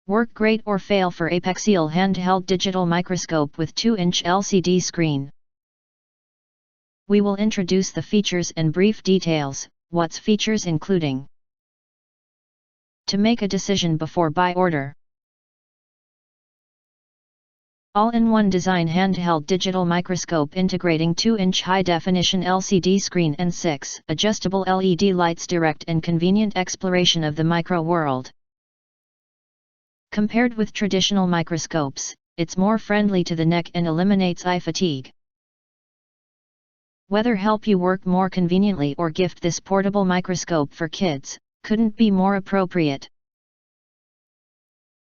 Work great or fail for APEXEL Handheld Digital Microscope with 2-inch LCD screen. We will introduce the features and brief details, what's features including. To make a decision before buy order. All-in-one design handheld digital microscope integrating 2-inch high-definition LCD screen and 6 adjustable LED lights, direct and convenient exploration of the micro world. Compared with traditional microscopes, it's more friendly to the neck and eliminates eye fatigue. Whether help you work more conveniently or gift this portable microscope for kids, couldn't be more appropriate.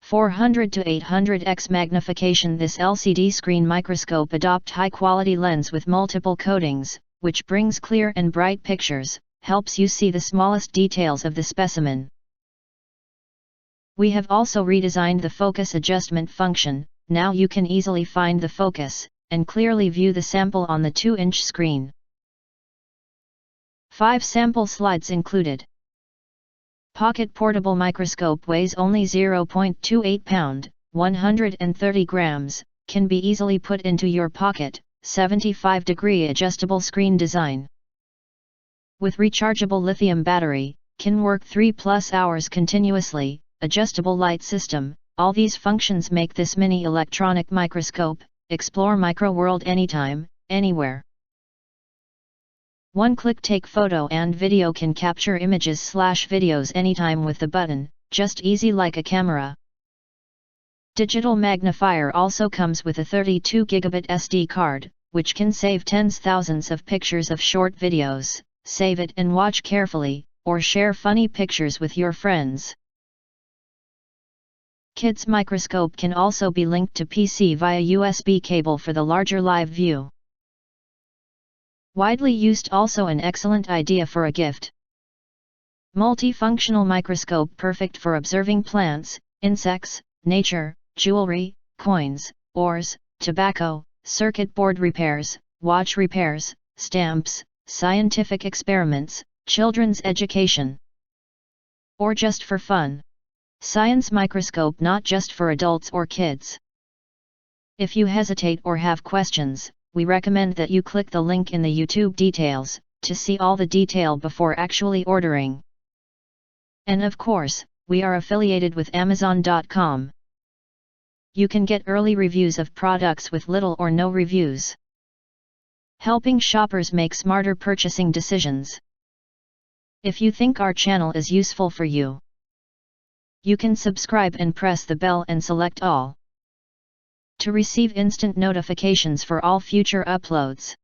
400 to 800x magnification. This LCD screen microscope adopt high-quality lens with multiple coatings, which brings clear and bright pictures, helps you see the smallest details of the specimen. We have also redesigned the focus adjustment function. Now you can easily find the focus, and clearly view the sample on the 2-inch screen. 5 sample slides included. Pocket portable microscope weighs only 0.28 pound, 130 grams, can be easily put into your pocket, 75-degree adjustable screen design. With rechargeable lithium battery, can work 3+ hours continuously, adjustable light system. All these functions make this mini electronic microscope explore micro world anytime, anywhere. One-click take photo and video, can capture images/videos anytime with the button, just easy like a camera. Digital magnifier also comes with a 32 GB SD card, which can save tens thousands of pictures of short videos. Save it and watch carefully, or share funny pictures with your friends. Kids microscope can also be linked to PC via USB cable for the larger live view. Widely used, also an excellent idea for a gift. Multifunctional microscope perfect for observing plants, insects, nature, jewelry, coins, ores, tobacco, circuit board repairs, watch repairs, stamps, scientific experiments, children's education. Or just for fun. Science microscope, not just for adults or kids. If you hesitate or have questions, we recommend that you click the link in the YouTube details, to see all the detail before actually ordering. And of course, we are affiliated with Amazon.com. You can get early reviews of products with little or no reviews, helping shoppers make smarter purchasing decisions. If you think our channel is useful for you, you can subscribe and press the bell and select all to receive instant notifications for all future uploads.